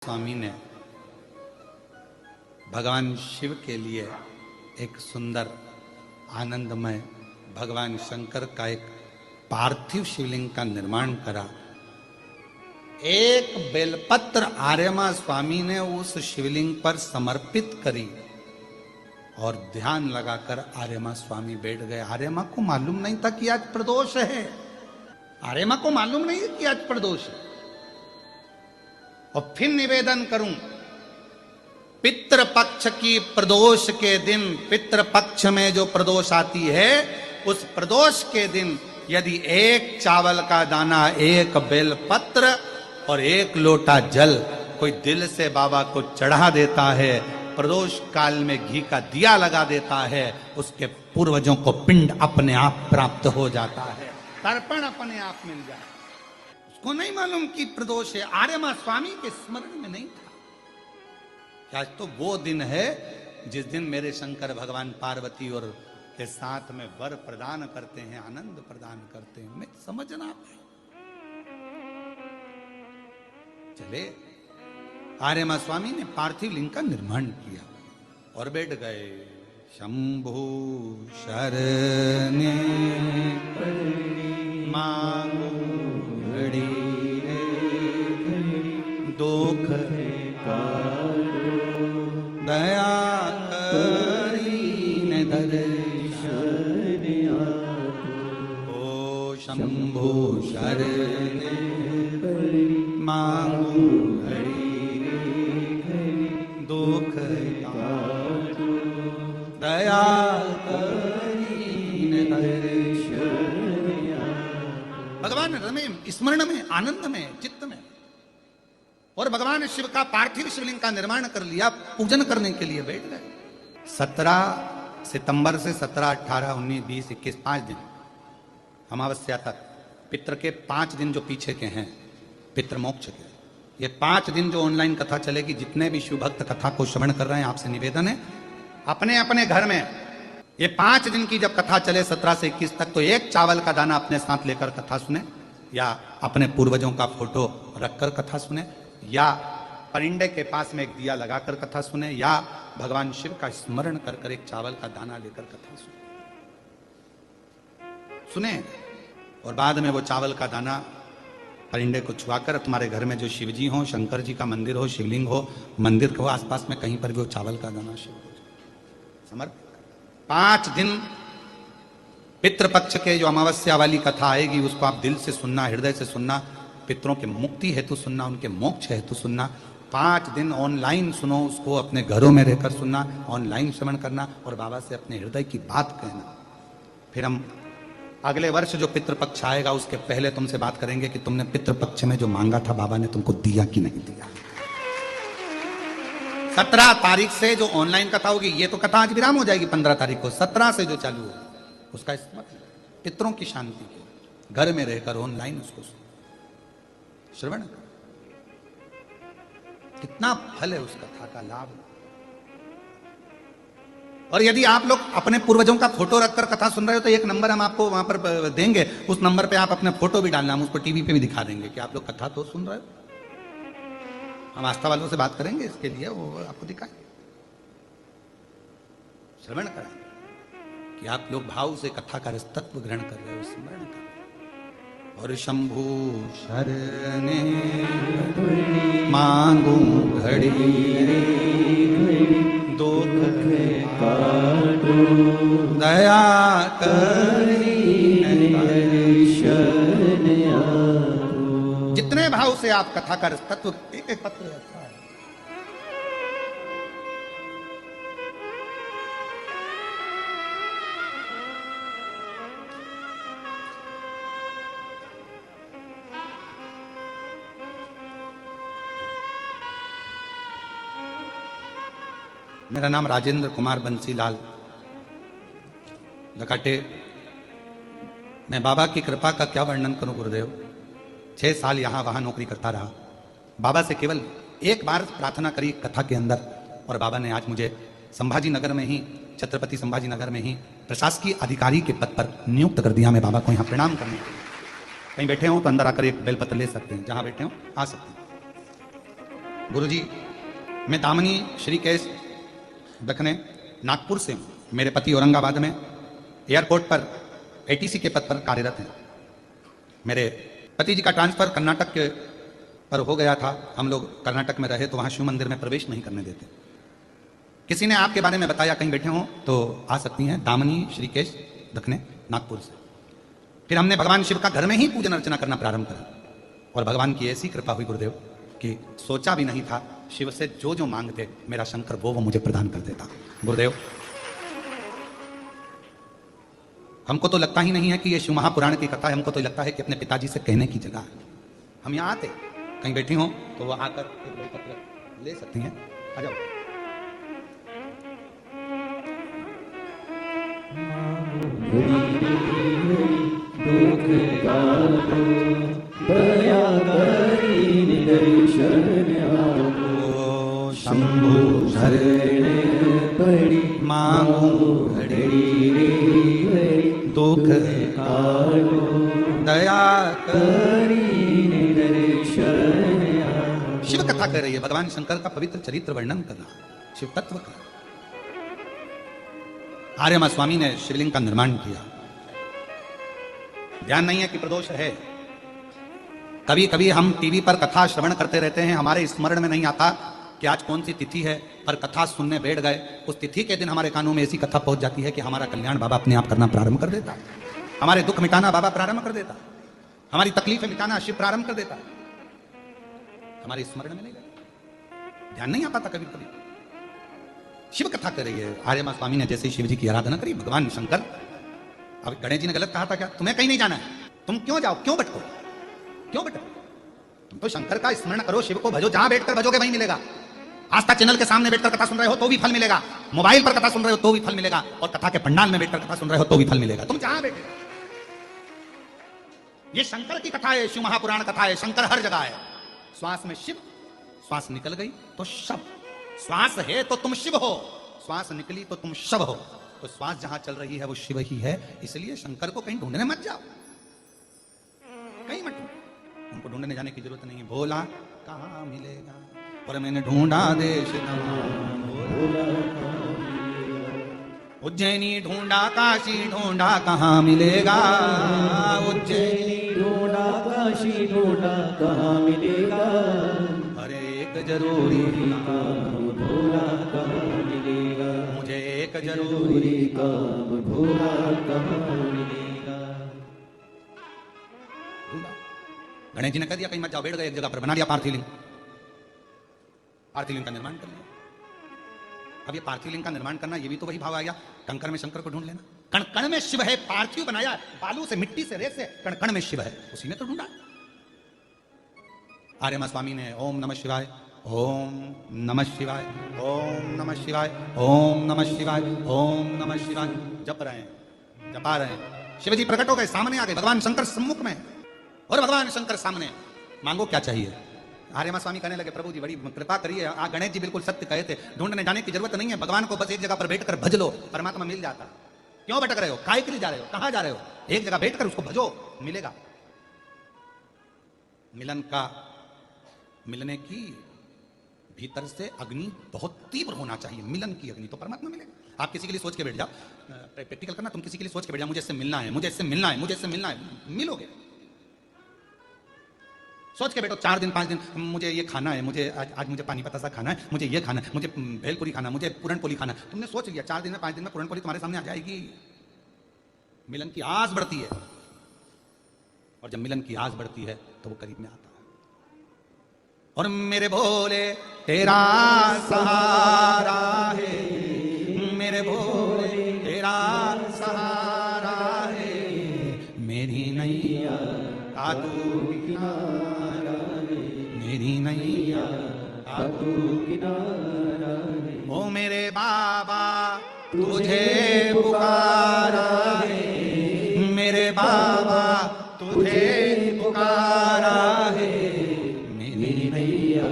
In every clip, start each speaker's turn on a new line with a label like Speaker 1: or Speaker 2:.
Speaker 1: स्वामी ने भगवान शिव के लिए एक सुंदर आनंदमय भगवान शंकर का एक पार्थिव शिवलिंग का निर्माण करा। एक बेलपत्र आर्यमा स्वामी ने उस शिवलिंग पर समर्पित करी और ध्यान लगाकर आर्यमा स्वामी बैठ गए। आर्यमा को मालूम नहीं था कि आज प्रदोष है। आर्यमा को मालूम नहीं कि आज प्रदोष है। और फिर निवेदन करूं, पितृपक्ष की प्रदोष के दिन, पितृपक्ष में जो प्रदोष आती है, उस प्रदोष के दिन यदि एक चावल का दाना, एक बेलपत्र और एक लोटा जल कोई दिल से बाबा को चढ़ा देता है, प्रदोष काल में घी का दिया लगा देता है, उसके पूर्वजों को पिंड अपने आप प्राप्त हो जाता है, तर्पण अपने आप मिल जाए। उसको नहीं मालूम कि प्रदोष है। आर्यमा स्वामी के स्मरण में नहीं था कि आज तो वो दिन है जिस दिन मेरे शंकर भगवान पार्वती और के साथ में वर प्रदान करते हैं, आनंद प्रदान करते हैं। मैं समझना है। चले, आर्यमा स्वामी ने पार्थिव लिंग का निर्माण किया और बैठ गए। शंभु शरणे मांगो घड़ी दुख दया करीने दर्शन ओ शंभु शरणे मांगो घड़ी दुख दया करीने दर्शन। भगवान रमे स्मरण में, आनंद में, चित्त में, और भगवान शिव का पार्थिव शिवलिंग का निर्माण कर लिया। पूजन करने के लिए बैठ गए। 17 सितंबर से 17, 18, 19, 20, 21 5 दिन अमावस्या तक, पितृ के 5 दिन जो पीछे के हैं, पितृ मोक्ष के, ये 5 दिन जो ऑनलाइन कथा चलेगी, जितने भी शिव भक्त कथा को श्रवण कर रहे हैं, आपसे निवेदन है अपने अपने घर में ये 5 दिन की जब कथा चले 17 से 21 तक, तो एक चावल का दाना अपने साथ लेकर कथा सुने, या अपने पूर्वजों का फोटो रखकर कथा सुने, या परिंदे के पास में एक दिया लगाकर कथा सुने, या भगवान शिव का स्मरण कर कर एक चावल का दाना लेकर कथा सुने। और बाद में वो चावल का दाना परिंदे को छुआकर तुम्हारे घर में जो शिव जी हो, शंकर जी का मंदिर हो, शिवलिंग हो, मंदिर को आसपास में कहीं पर भी वो चावल का दाना शिव हो समर्पित। 5 दिन पितृपक्ष के जो अमावस्या वाली कथा आएगी, उसको आप दिल से सुनना, हृदय से सुनना, पितरों के मुक्ति हेतु सुनना, उनके मोक्ष हेतु सुनना। 5 दिन ऑनलाइन सुनो, उसको अपने घरों में रहकर सुनना, ऑनलाइन श्रवण करना और बाबा से अपने हृदय की बात कहना। फिर हम अगले वर्ष जो पितृपक्ष आएगा, उसके पहले तुमसे बात करेंगे कि तुमने पितृपक्ष में जो मांगा था, बाबा ने तुमको दिया कि नहीं दिया। 17 तारीख से जो ऑनलाइन कथा होगी, ये तो कथा आज विराम हो जाएगी 15 तारीख को, 17 से जो चालू होगी उसका पितरों की शांति के घर में रहकर ऑनलाइन उसको श्रवण। कितना फल है उस कथा का, लाभ। और यदि आप लोग अपने पूर्वजों का फोटो रखकर कथा सुन रहे हो, तो एक नंबर हम आपको वहां पर देंगे, उस नंबर पे आप अपने फोटो भी डालना, हम उसको टीवी पे भी दिखा देंगे कि आप लोग कथा तो सुन रहे हो। हम आस्था वालों से बात करेंगे इसके लिए, वो आपको दिखाएंगे, श्रवण कराएंगे कि आप लोग भाव से कथा का तत्व ग्रहण कर रहे हो, स्मरण कर। और शंभु शरणे मांगू घड़ी दुख दया करी। जितने भाव से आप कथा का तत्व, एक एक पत्र रखा है। मेरा नाम राजेंद्र कुमार बंसीलाल लकाटे। मैं बाबा की कृपा का क्या वर्णन करूं गुरुदेव। 6 साल यहाँ वहां नौकरी करता रहा। बाबा से केवल एक बार प्रार्थना करी कथा के अंदर, और बाबा ने आज मुझे संभाजी नगर में ही, छत्रपति संभाजी नगर में ही प्रशासकीय अधिकारी के पद पर नियुक्त कर दिया। मैं बाबा को यहाँ प्रणाम करने के लिए, कहीं बैठे हो तो अंदर आकर एक बेलपत्र ले सकते हैं, जहां बैठे हो आ सकते हैं। गुरुजी, मैं दामिनी श्रीकेश दखने नागपुर से हूं। मेरे पति औरंगाबाद में एयरपोर्ट पर एटीसी के पद पर कार्यरत हैं। मेरे पति जी का ट्रांसफर कर्नाटक के पर हो गया था। हम लोग कर्नाटक में रहे तो वहां शिव मंदिर में प्रवेश नहीं करने देते। किसी ने आपके बारे में बताया, कहीं बैठे हो तो आ सकती हैं, दामिनी श्रीकेश दखने नागपुर से। फिर हमने भगवान शिव का घर में ही पूजन अर्चना करना प्रारंभ करा और भगवान की ऐसी कृपा हुई गुरुदेव कि सोचा भी नहीं था, शिव से जो जो मांगते मेरा शंकर वो मुझे प्रदान कर देता। गुरुदेव, हमको तो लगता ही नहीं है कि ये शिव महापुराण की कथा है, हमको तो लगता है कि अपने पिताजी से कहने की जगह है। हम यहाँ आते, कहीं बैठी हो तो वो आकर पत्र ले सकती हैं। आ जाओ। शंभु शरण पड़ी मांगू दुख दया करी। शिव कथा कर रही है, भगवान शंकर का पवित्र चरित्र वर्णन कर रहा, शिव तत्व का। आर्यमा स्वामी ने शिवलिंग का निर्माण किया। ध्यान नहीं है कि प्रदोष है। कभी कभी हम टीवी पर कथा श्रवण करते रहते हैं, हमारे स्मरण में नहीं आता कि आज कौन सी तिथि है, पर कथा सुनने बैठ गए। उस तिथि के दिन हमारे कानों में ऐसी कथा पहुंच जाती है कि हमारा कल्याण बाबा अपने आप करना प्रारंभ कर देता, हमारे दुख मिटाना बाबा प्रारंभ कर देता, हमारी तकलीफें मिटाना शिव प्रारंभ कर देता। हमारे स्मरण में नहीं रहता, ध्यान नहीं आ पाता कभी कभी। शिव कथा कर रही है आर्यमा स्वामी ने। जैसे शिव जी की आराधना करी, भगवान शंकर। अब गणेश जी ने गलत कहा था क्या? तुम्हें कहीं नहीं जाना है, तुम क्यों जाओ, क्यों भटको, क्यों भटको? तुम तो शंकर का स्मरण करो, शिव को भजो। जहां बैठकर भजोगे वहीं मिलेगा। आस्था चैनल के सामने बैठकर कथा सुन रहे हो तो भी फल मिलेगा, मोबाइल पर कथा सुन रहे हो तो भी फल मिलेगा, और कथा के पंडाल में बैठकर कथा सुन रहे हो तो भी फल मिलेगा। तुम जहां बैठे, ये शंकर की कथा है, शिव महापुराण कथा है। शंकर हर जगह है। श्वास में शिव, श्वास निकल गई तो शव। श्वास है तो तुम शिव हो, श्वास निकली तो तुम शव हो। तो श्वास जहां चल रही है वो शिव ही है। इसलिए शंकर को कहीं ढूंढने मत जाओ, कहीं मत ढूंढो, उनको ढूंढने जाने की जरूरत नहीं है। भोला कहाँ मिलेगा, और मैंने ढूंढा देश उज्जैनी ढूंढा, काशी ढूंढा, कहाँ मिलेगा। उज्जैनी
Speaker 2: ढूंढा, काशी ढूंढा, कहाँ मिलेगा।
Speaker 1: अरे एक जरूरी
Speaker 2: काम भोला कहाँ मिलेगा।
Speaker 1: मुझे एक जरूरी
Speaker 2: काम भोला कहाँ मिलेगा।
Speaker 1: गणेश जी ने कह दिया कहीं मत जाओ, बैठ गए एक जगह पर, बना दिया पार्थिव लिंग। पार्थिव लिंग का निर्माण कर लिया। अब ये पार्थिव लिंग का निर्माण करना, ये भी तो वही भाव आ गया, कंकर में शंकर को ढूंढ लेना। कण कण में शिव है, पार्थिव बनाया बालू से, मिट्टी से, रेत से, कण कण में शिव है, उसी में तो ढूंढा। आर्यमा स्वामी ने ओम नमः शिवाय, ओम नमः शिवाय, ओम नमः शिवाय, ओम नमः शिवाय, ओम नमः शिवाय जप रहे हैं, जपा रहे हैं। शिवजी प्रकट हो गए, सामने आ गए, भगवान शंकर सम्मुख में, और भगवान शंकर सामने। मांगो क्या चाहिए। आर्यमा स्वामी कहने लगे, प्रभु जी बड़ी कृपा करिए। गणेश जी बिल्कुल सत्य कहे थे, ढूंढने जाने की जरूरत नहीं है, भगवान को बस एक जगह पर बैठकर भज लो, परमात्मा मिल जाता। क्यों भटक रहे हो, काहे के लिए जा रहे हो, कहां जा रहे हो? एक जगह बैठकर उसको भजो, मिलेगा। मिलने की भीतर से अग्नि बहुत तीव्र होना चाहिए, मिलन की अग्नि, तो परमात्मा मिलेगा। आप किसी के लिए सोच के बैठ जाओ, प्रैक्टिकल करना, तुम किसी के लिए सोच के बैठ जाओ, मुझे इससे मिलना है, मुझे इससे मिलना है, मुझे इससे मिलना है, मिलोगे। सोच के बैठो 4 दिन 5 दिन, मुझे ये खाना है, मुझे आज मुझे पानी पतासा खाना है, मुझे ये खाना है, मुझे भेलपुरी खाना, मुझे पूरनपोली खाना। तुमने सोच लिया 4 दिन में 5 दिन में पूरनपोली तुम्हारे सामने आ जाएगी। मिलन की आस बढ़ती है, और जब मिलन की आस बढ़ती है तो वो करीब में आता है। और मेरे भोले तेरा सहारा है, मेरे भोले तेरा सहारा है, मेरी नैया का तू किनारा है, मेरी नैया का तू किनारा है। ओ मेरे बाबा तुझे पुकारा है, मेरे बाबा तुझे पुकारा है, मेरी नैया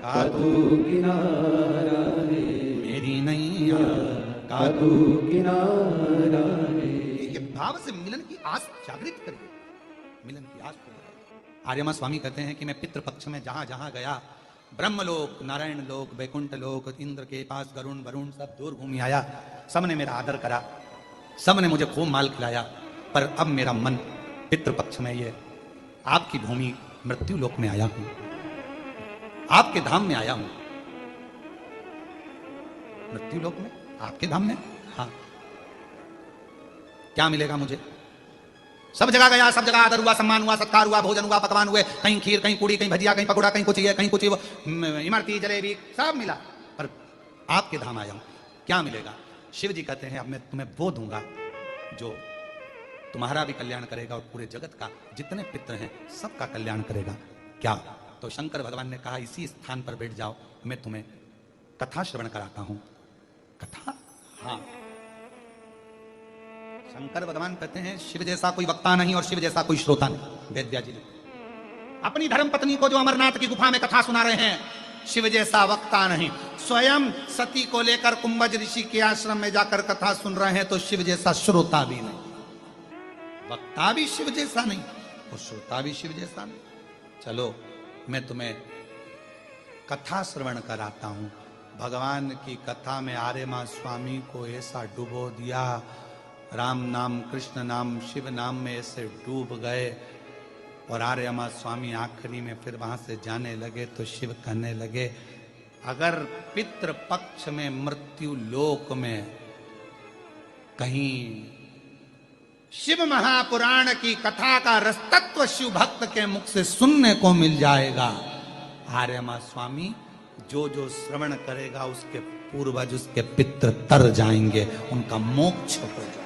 Speaker 1: का तू किनारा है, मेरी नैया का तू किनारा है। ये भाव से मिलन की आस जागृत करिए, मिलन की आस। आर्यमा स्वामी कहते हैं कि मैं पितृपक्ष में जहां जहां गया ब्रह्मलोक, नारायण लोक, वैकुंठ लोक, इंद्र के पास गरुण वरुण सब दूर घूमी आया। सबने मेरा आदर करा, सबने मुझे खूब माल खिलाया। पर अब मेरा मन पितृपक्ष में ये आपकी भूमि मृत्यु लोक में आया हूं, आपके धाम में आया हूं। मृत्यु लोक में, आपके धाम में। हाँ, क्या मिलेगा मुझे? सब जगह गया, सब जगह आदर हुआ, सम्मान हुआ, सत्कार हुआ, भोजन हुआ, पकवान हुए, कहीं खीर, कहीं पूड़ी, कहीं भजिया, कहीं पकौड़ा, कहीं कुछ ये, कहीं कुछ इमरती, जलेबी, सब मिला। पर आपके धाम आया हूं, क्या मिलेगा? शिव जी कहते हैं अब मैं तुम्हें वो दूंगा जो तुम्हारा भी कल्याण करेगा और पूरे जगत का, जितने पितृ हैं सबका कल्याण करेगा। क्या? तो शंकर भगवान ने कहा इसी स्थान पर बैठ जाओ, मैं तुम्हें कथा श्रवण कराता हूं। कथा? हाँ। शंकर भगवान कहते हैं शिव जैसा कोई वक्ता नहीं और शिव जैसा कोई श्रोता नहीं। वेद व्यास जी ने अपनी धर्म पत्नी को जो अमरनाथ की गुफा में कथा सुना रहे हैं, शिव जैसा वक्ता नहीं। स्वयं सती को लेकर कुंभज ऋषि के आश्रम में जाकर कथा सुन रहे हैं तो शिव जैसा श्रोता भी नहीं। वक्ता भी शिव जैसा नहीं और श्रोता भी शिव जैसा नहीं। चलो मैं तुम्हें कथा श्रवण कराता हूं। भगवान की कथा में आर्यमा स्वामी को ऐसा डुबो दिया, राम नाम, कृष्ण नाम, शिव नाम में ऐसे डूब गए। और आर्यमा स्वामी आखिरी में फिर वहां से जाने लगे तो शिव कहने लगे अगर पितृ पक्ष में मृत्यु लोक में कहीं शिव महापुराण की कथा का रसतत्व शिव भक्त के मुख से सुनने को मिल जाएगा, आर्यमा स्वामी जो जो श्रवण करेगा उसके पूर्वज, उसके पितृ तर जाएंगे, उनका मोक्ष हो जाएगा।